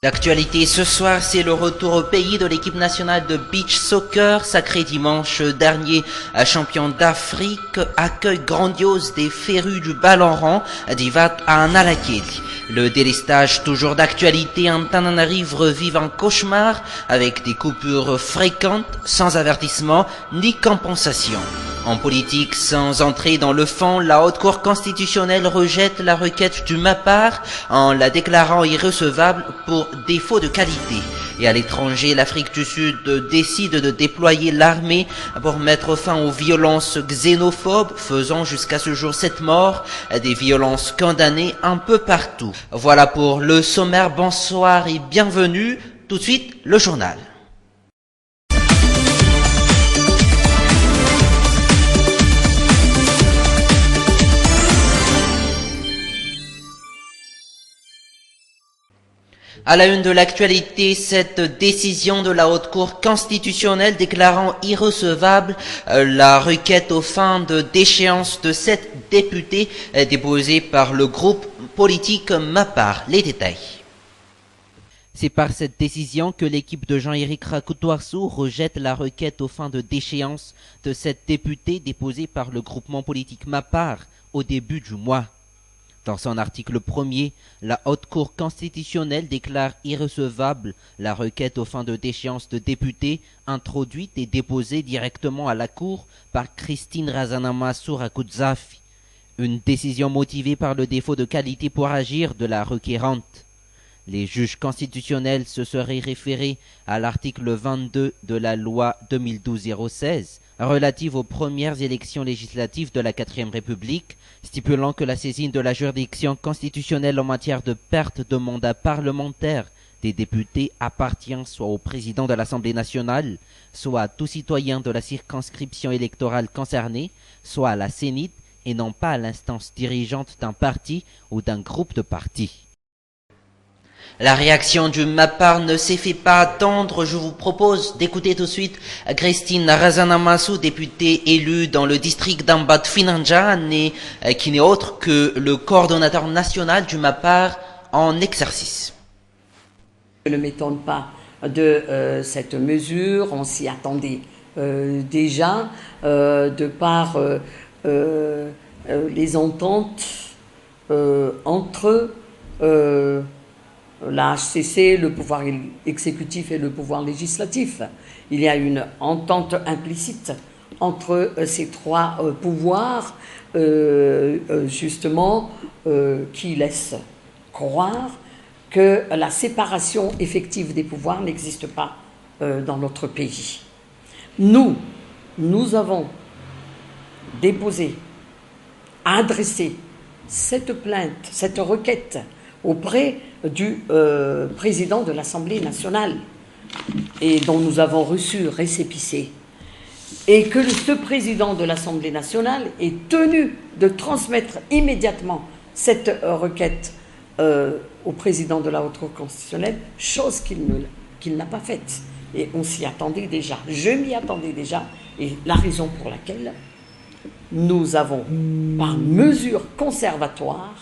D'actualité ce soir, c'est le retour au pays de l'équipe nationale de beach soccer, sacré dimanche dernier champion d'Afrique, accueil grandiose des férus du ballon rond d'Ivat à Analakeli. Le délestage toujours d'actualité, Antananarive revive un cauchemar avec des coupures fréquentes, sans avertissement ni compensation. En politique, sans entrer dans le fond, la Haute Cour constitutionnelle rejette la requête du MAPAR en la déclarant irrecevable pour défaut de qualité. Et à l'étranger, l'Afrique du Sud décide de déployer l'armée pour mettre fin aux violences xénophobes, faisant jusqu'à ce jour 7 morts, des violences condamnées un peu partout. Voilà pour le sommaire, bonsoir et bienvenue. Tout de suite, le journal. À la une de l'actualité, cette décision de la Haute Cour constitutionnelle déclarant irrecevable la requête aux fins de déchéance de 7 députés déposée par le groupe politique MAPAR. Les détails. C'est par cette décision que l'équipe de Jean-Éric Rakoutoarsou rejette la requête aux fins de déchéance de 7 députés déposée par le groupement politique MAPAR au début du mois. Dans son article 1er, la Haute Cour constitutionnelle déclare irrecevable la requête aux fins de déchéance de députés introduite et déposée directement à la Cour par Christine Razanama Sourakoudzafi. Une décision motivée par le défaut de qualité pour agir de la requérante. Les juges constitutionnels se seraient référés à l'article 22 de la loi 2012-016 relative aux premières élections législatives de la 4e République, stipulant que la saisine de la juridiction constitutionnelle en matière de perte de mandat parlementaire des députés appartient soit au président de l'Assemblée nationale, soit à tout citoyen de la circonscription électorale concernée, soit à la CENIT et non pas à l'instance dirigeante d'un parti ou d'un groupe de partis. La réaction du MAPAR ne s'est fait pas attendre. Je vous propose d'écouter tout de suite Christine Razanamasu, députée élue dans le district d'Ambat Finanja, qui n'est autre que le coordonnateur national du MAPAR en exercice. Je ne m'étonne pas de cette mesure, on s'y attendait déjà, de par les ententes entre la HCC, le pouvoir exécutif et le pouvoir législatif. Il y a une entente implicite entre ces trois pouvoirs, justement, qui laisse croire que la séparation effective des pouvoirs n'existe pas dans notre pays. Nous avons déposé, adressé cette plainte, cette requête auprès du président de l'Assemblée nationale et dont nous avons reçu récépissé, et que ce président de l'Assemblée nationale est tenu de transmettre immédiatement cette requête au président de la Haute Cour constitutionnelle, chose qu'il n'a pas faite. Et on s'y attendait déjà, je m'y attendais déjà, et la raison pour laquelle nous avons, par mesure conservatoire,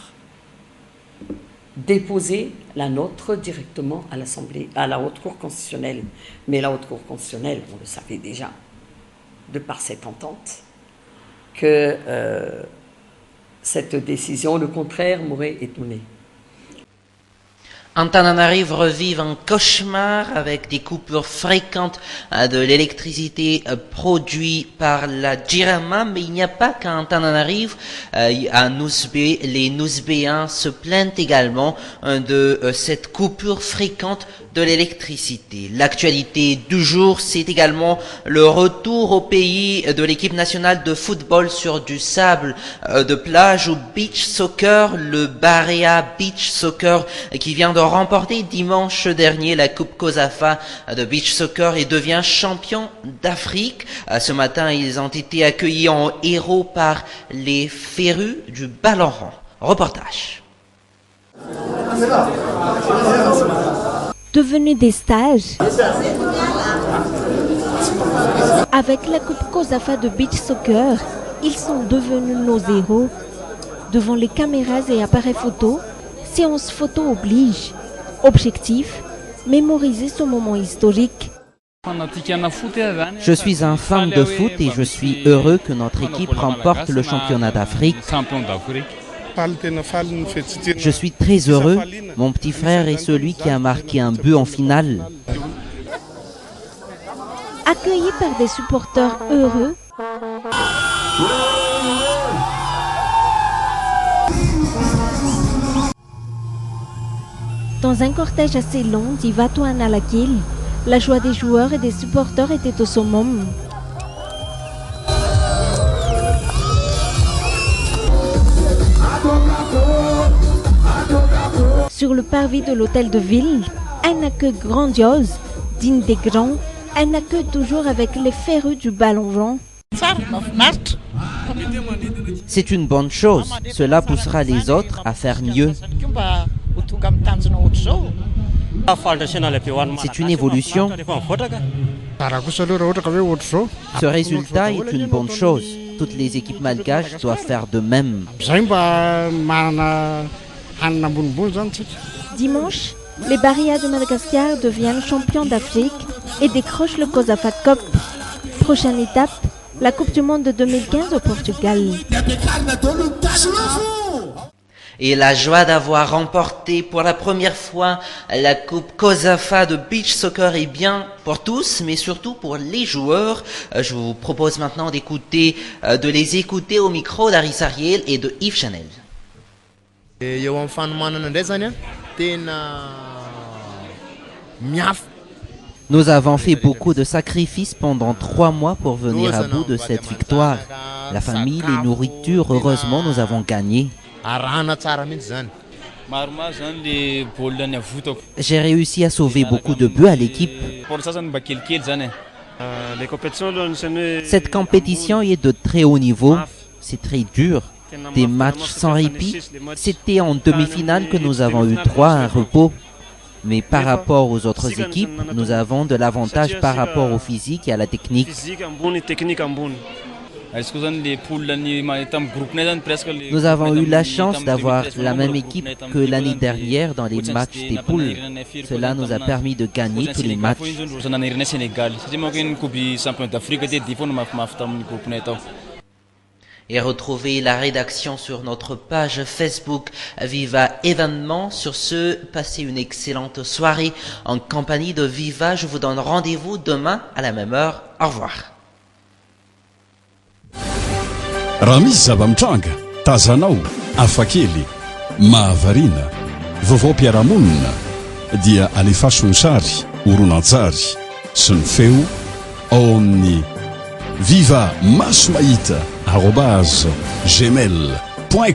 déposer la nôtre directement à l'Assemblée, à la Haute Cour constitutionnelle. Mais la Haute Cour constitutionnelle, on le savait déjà, de par cette entente, que cette décision, le contraire, m'aurait étonné. Antananarive revive un cauchemar avec des coupures fréquentes de l'électricité produite par la Jirama, mais il n'y a pas qu'à Antananarive. À Nouzbé, les Nouzbéens se plaignent également de cette coupure fréquente de l'électricité. L'actualité du jour, c'est également le retour au pays de l'équipe nationale de football sur du sable de plage ou beach soccer, le Barea Beach Soccer, qui vient de remporté dimanche dernier la Coupe COSAFA de beach soccer et devient champion d'Afrique. Ce matin, ils ont été accueillis en héros par les férus du ballon rond. Reportage. Devenus des stages, avec la Coupe COSAFA de beach soccer, ils sont devenus nos héros. Devant les caméras et appareils photo, séance photo oblige. Objectif, mémoriser ce moment historique. Je suis un fan de foot et je suis heureux que notre équipe remporte le championnat d'Afrique. Je suis très heureux. Mon petit frère est celui qui a marqué un but en finale. Accueillis par des supporters heureux, dans un cortège assez long d'Ivatoan à la Guille, la joie des joueurs et des supporters était au summum. Sur le parvis de l'hôtel de ville, un accueil grandiose, digne des grands, un accueil toujours avec les férus du ballon rond. C'est une bonne chose. Cela poussera les autres à faire mieux. C'est une évolution. Ce résultat est une bonne chose. Toutes les équipes malgaches doivent faire de même. Dimanche, les Barrières de Madagascar deviennent champions d'Afrique et décrochent le COSAFA Cup. Prochaine étape, la Coupe du Monde de 2015 au Portugal. Et la joie d'avoir remporté pour la première fois la Coupe COSAFA de Beach Soccer est bien pour tous, mais surtout pour les joueurs. Je vous propose maintenant de les écouter au micro d'Aris Ariel et de Yves Chanel. Nous avons fait beaucoup de sacrifices pendant 3 mois pour venir à bout de cette victoire. La famille, les nourritures, heureusement nous avons gagné. J'ai réussi à sauver beaucoup de buts à l'équipe. Cette compétition est de très haut niveau. C'est très dur. Des matchs sans répit. C'était en demi-finale que nous avons eu 3 à un repos. Mais par rapport aux autres équipes, nous avons de l'avantage par rapport au physique et à la technique. Nous avons eu la chance d'avoir la même équipe que l'année dernière dans les matchs des poules. Cela nous a permis de gagner tous les matchs. Et retrouvez la rédaction sur notre page Facebook Viva Événement. Sur ce, passez une excellente soirée en compagnie de Viva. Je vous donne rendez-vous demain à la même heure. Au revoir. Raha misy zava-mitranga tazanao afakely mahavarina vaovao-piarahamonina dia alefaso ny sary horonan-tsary sy ny feo ao amin'ny viva maso mahita @gmail.com